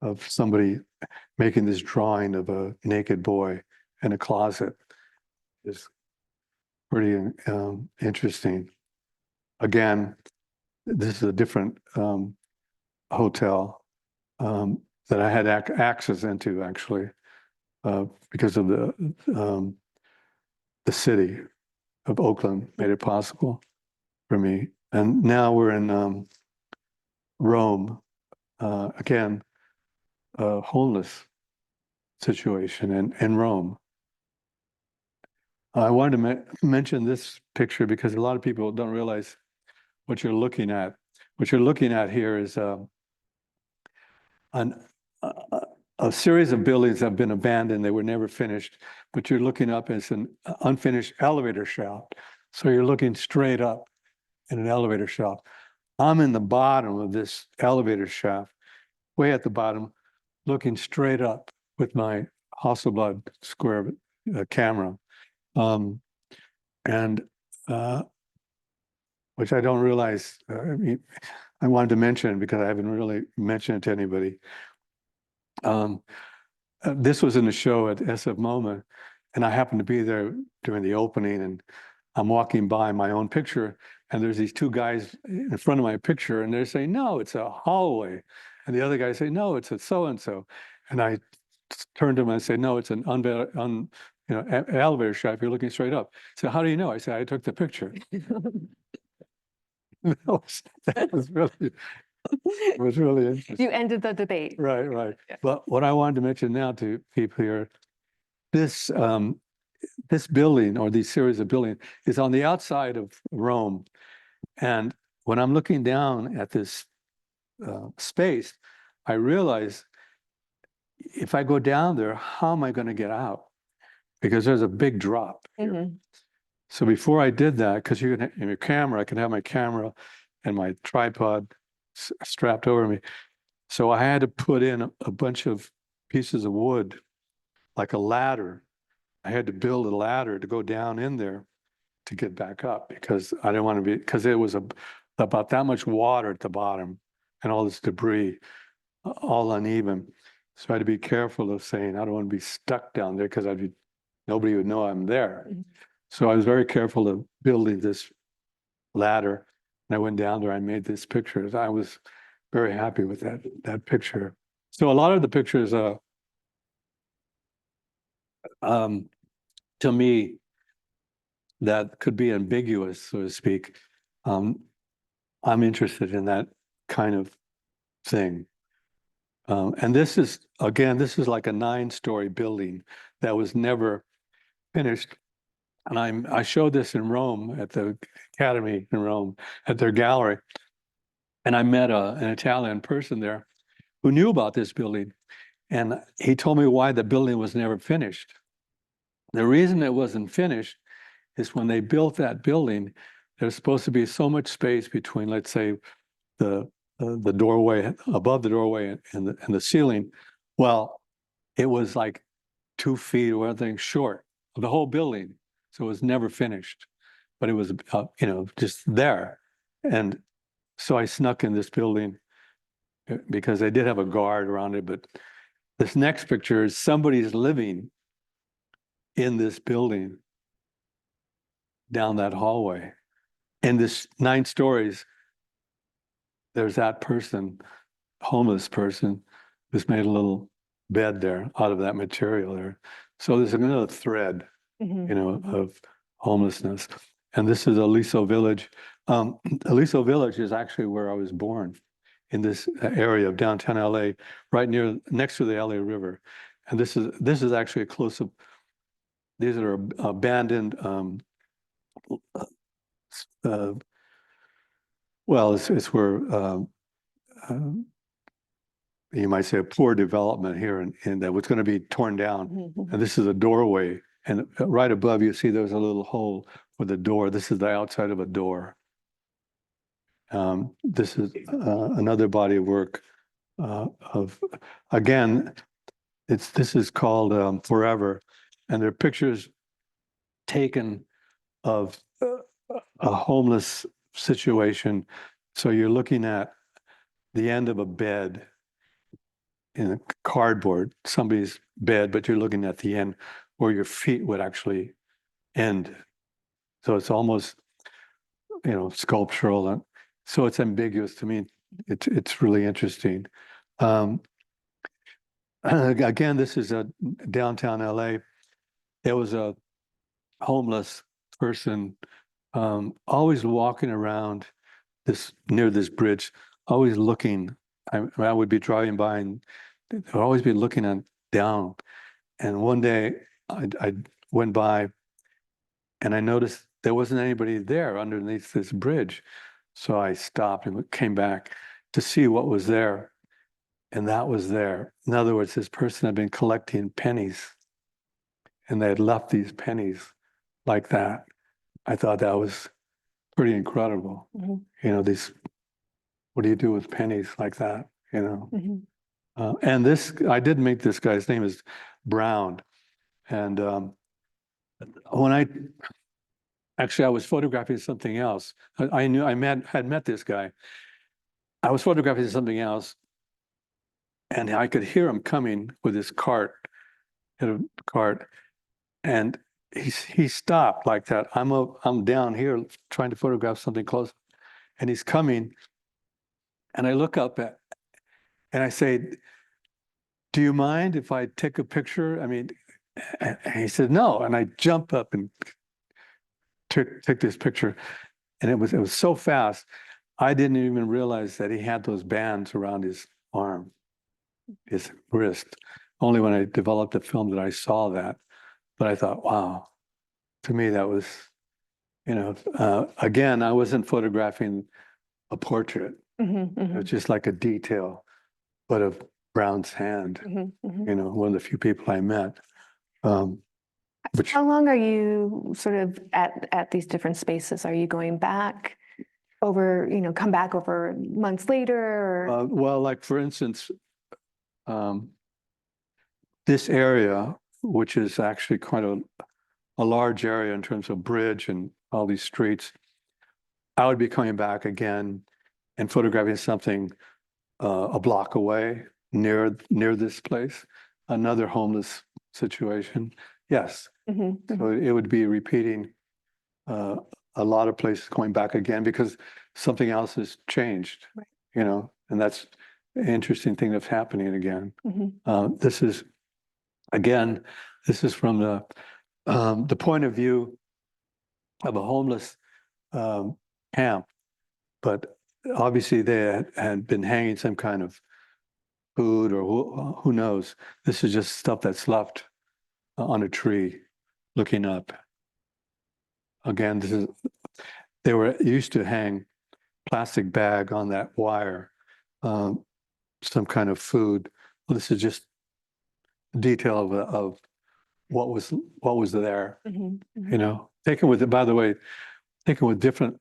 of somebody making this drawing of a naked boy in a closet. It's pretty interesting. Again, this is a different hotel that I had access into, actually, because of the city of Oakland made it possible for me. And now we're in Rome, again, a homeless situation in Rome. I wanted to mention this picture because a lot of people don't realize what you're looking at. What you're looking at here is a series of buildings that have been abandoned. They were never finished, but you're looking up as an unfinished elevator shaft. So you're looking straight up in an elevator shaft. I'm in the bottom of this elevator shaft, way at the bottom, looking straight up with my Hasselblad square camera. And which I don't realize, I wanted to mention because I haven't really mentioned it to anybody. This was in the show at SF MoMA, and I happened to be there during the opening, and I'm walking by my own picture, and there's these two guys in front of my picture, and they're saying, no, it's a hallway. And the other guys say, no, it's a so-and-so. And I turn to them and say, no, it's an elevator shaft. You're looking straight up. So how do you know? I say, I took the picture. That was really interesting. You ended the debate. Right. Yeah. But what I wanted to mention now to people here, this building, or these series of buildings, is on the outside of Rome. And when I'm looking down at this space, I realize if I go down there, how am I going to get out? Because there's a big drop here. So before I did that, because you can, in your camera, I can have my camera and my tripod strapped over me. So I had to put in a bunch of pieces of wood, like a ladder. I had to build a ladder to go down in there to get back up, because I didn't want to be, because it was about that much water at the bottom and all this debris, all uneven. So I had to be careful of saying, I don't want to be stuck down there, because nobody would know I'm there. So I was very careful of building this ladder. And I went down there, I made this picture. I was very happy with that picture. So a lot of the pictures, to me, that could be ambiguous, so to speak. I'm interested in that kind of thing. And this is like a 9-story building that was never finished. And I showed this in Rome at the Academy in Rome at their gallery. And I met an Italian person there who knew about this building. And he told me why the building was never finished. The reason it wasn't finished is when they built that building, there's supposed to be so much space between, let's say, the doorway, above the doorway and the ceiling. Well, it was like 2 feet or anything short of the whole building. So it was never finished, but it was, just there. And so I snuck in this building because they did have a guard around it. But this next picture is somebody's living in this building down that hallway. In this 9 stories, there's that person, homeless person, who's made a little bed there out of that material there. So there's another thread, you know, of homelessness. And this is Aliso Village. Aliso Village is actually where I was born, in this area of downtown LA, right next to the LA River. And this is actually a close-up. These are abandoned. Well, it's where you might say a poor development here, in that what's going to be torn down. And this is a doorway, and right above you see there's a little hole for the door. This is the outside of a door. This is another body of work of, again, this is called Forever, and there are pictures taken of a homeless situation. So you're looking at the end of a bed in a cardboard, somebody's bed, but you're looking at the end where your feet would actually end. So it's almost, you know, sculptural. And so it's ambiguous to me. It's really interesting. Again, this is a downtown LA. There was a homeless person always walking around near this bridge, always looking. I would be driving by, and they'd always be looking down. And one day I went by, and I noticed there wasn't anybody there underneath this bridge. So I stopped and came back to see what was there. And that was there. In other words, this person had been collecting pennies, and they had left these pennies like that. I thought that was pretty incredible. You know, what do you do with pennies like that? You know, and I did meet this guy. His name is Brown. And when I was photographing something else. I had met this guy. I was photographing something else, and I could hear him coming with his cart, and he stopped like that. I'm down here trying to photograph something close, and he's coming, and I look up and I say, "Do you mind if I take a picture?" I mean, and he said, "No," and I jump up and took this picture, and it was so fast, I didn't even realize that he had those bands around his arm, his wrist. Only when I developed the film did I saw that. But I thought, wow, to me that was, you know, again, I wasn't photographing a portrait. It was just like a detail, but of Brown's hand. You know, one of the few people I met. How long are you sort of at these different spaces? Are you going back over, you know, come back over months later? Or? Well, like for instance, this area, which is actually quite a large area in terms of bridge and all these streets, I would be coming back again and photographing something a block away near this place, another homeless situation. Yes. So it would be repeating a lot of places, going back again because something else has changed, you know, and that's an interesting thing that's happening again. This is from the point of view of a homeless camp, but obviously they had been hanging some kind of food or who knows. This is just stuff that's left on a tree looking up. Again, they were used to hang plastic bag on that wire, some kind of food. Well, this is just detail of what was there, you know, taken with different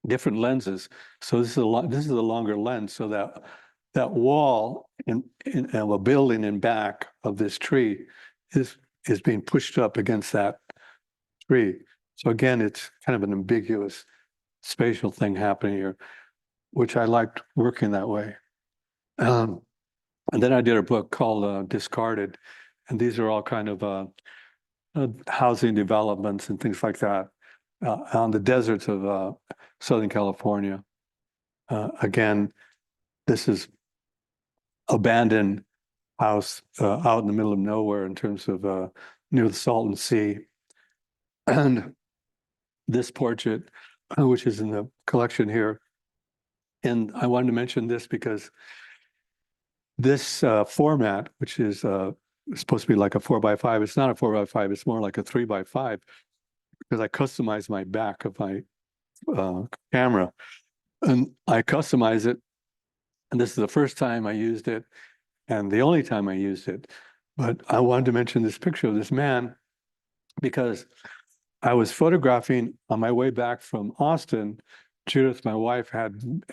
different lenses. So this is a longer lens, so that wall in a building in back of this tree is being pushed up against that tree. So again, it's kind of an ambiguous spatial thing happening here, which I liked working that way. And then I did a book called Discarded, and these are all kind of housing developments and things like that on the deserts of Southern California. Again, this is abandoned house out in the middle of nowhere in terms of near the Salton Sea. And this portrait, which is in the collection here. And I wanted to mention this because this format, which is supposed to be like a 4x5, it's not a 4x5, it's more like a 3x5 because I customize my back of my camera. And I customize it. And this is the first time I used it and the only time I used it. But I wanted to mention this picture of this man because I was photographing on my way back from Austin. Judith, my wife,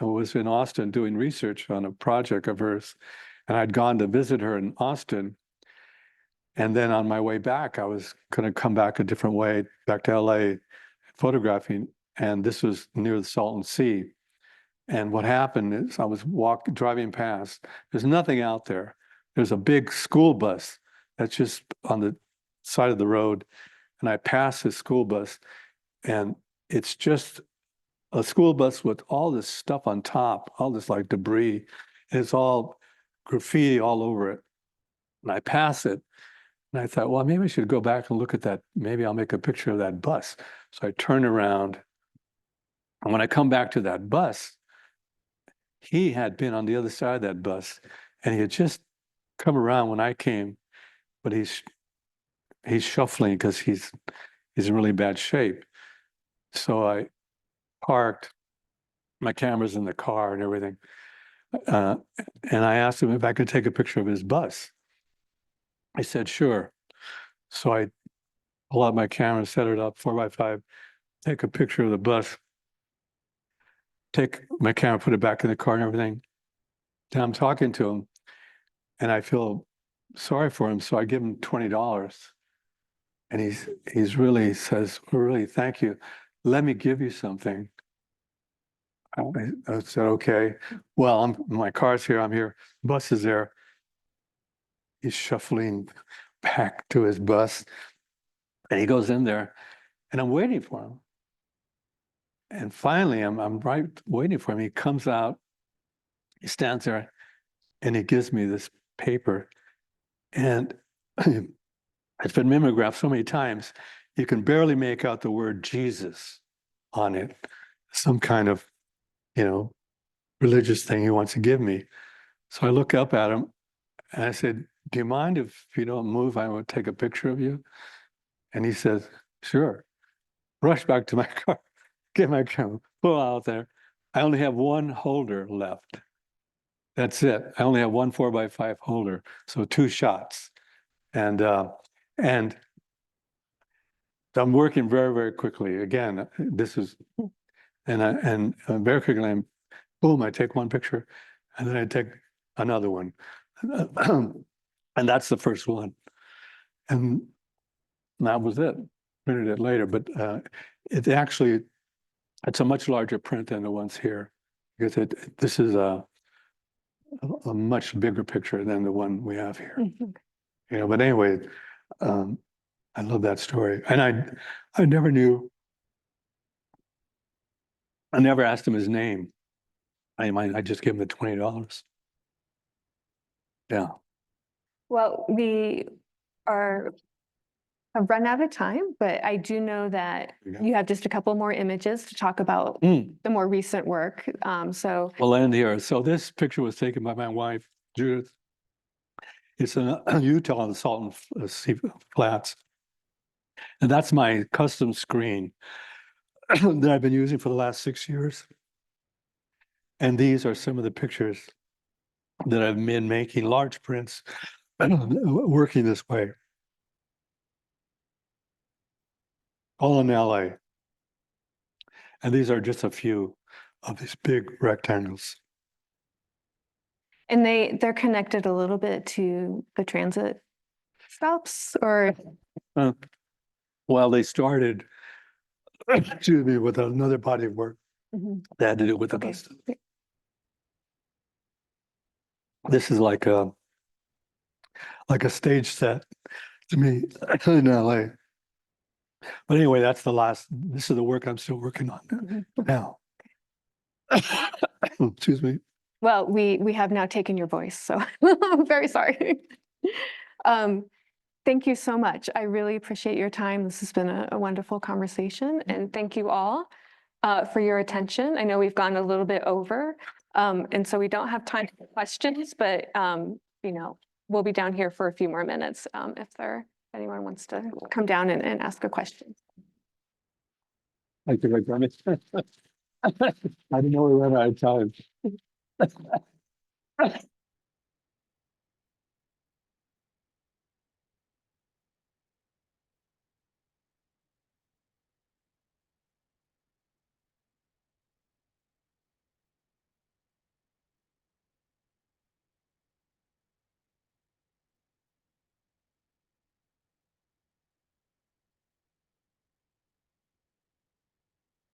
was in Austin doing research on a project of hers, and I'd gone to visit her in Austin. And then on my way back, I was going to come back a different way, back to LA, photographing, and this was near the Salton Sea. And what happened is I was driving past. There's nothing out there. There's a big school bus that's just on the side of the road. And I passed this school bus, and it's just a school bus with all this stuff on top, all this like debris. And it's all graffiti all over it. And I pass it, and I thought, well, maybe I should go back and look at that. Maybe I'll make a picture of that bus. So I turn around, and when I come back to that bus, he had been on the other side of that bus, and he had just come around when I came, but he's shuffling because he's in really bad shape. So I parked, my camera's in the car and everything. And I asked him if I could take a picture of his bus. He said, sure. So I pull out my camera, set it up 4x5, take a picture of the bus, take my camera, put it back in the car and everything. Then I'm talking to him and I feel sorry for him. So I give him $20. And he's really says, well, really, thank you. Let me give you something. I said, okay. Well, my car's here. I'm here. Bus is there. He's shuffling back to his bus. And he goes in there. And I'm waiting for him. And finally, I'm right waiting for him. He comes out. He stands there. And he gives me this paper. And it's been mimeographed so many times, you can barely make out the word Jesus on it. Some kind of, religious thing he wants to give me. So I look up at him and I said, do you mind if you don't move, I will take a picture of you? And he says, sure. Rush back to my car, get my camera, pull out there. I only have one holder left. That's it. I only have one 4x5 holder. So 2 shots. And I'm working very, very quickly. Again, this is, and very quickly, boom, I take one picture, and then I take another one. And that's the first one. And that was it. Printed it later, but it's a much larger print than the ones here, because this is a much bigger picture than the one we have here. Mm-hmm. But anyway, I love that story. And I never knew, I never asked him his name. I just gave him the $20. Yeah. Well, we have run out of time, but I do know that you have just a couple more images to talk about the more recent work. So we'll end here. So this picture was taken by my wife, Judith. It's in Utah on the Salton Sea Flats. And that's my custom screen that I've been using for the last 6 years. And these are some of the pictures that I've been making, large prints, working this way. All in LA. And these are just a few of these big rectangles. and they're connected a little bit to the transit stops, or Well, they started, excuse me, with another body of work that had to do with the bus. This is like a stage set to me in LA. But anyway, this is the work I'm still working on now. Excuse me. Well, we have now taken your voice, so I'm very sorry. Thank you so much. I really appreciate your time. This has been a wonderful conversation, and thank you all for your attention. I know we've gone a little bit over, and so we don't have time for questions, but you know, we'll be down here for a few more minutes if anyone wants to come down and ask a question. I think I've done it. I didn't know we ran out of time.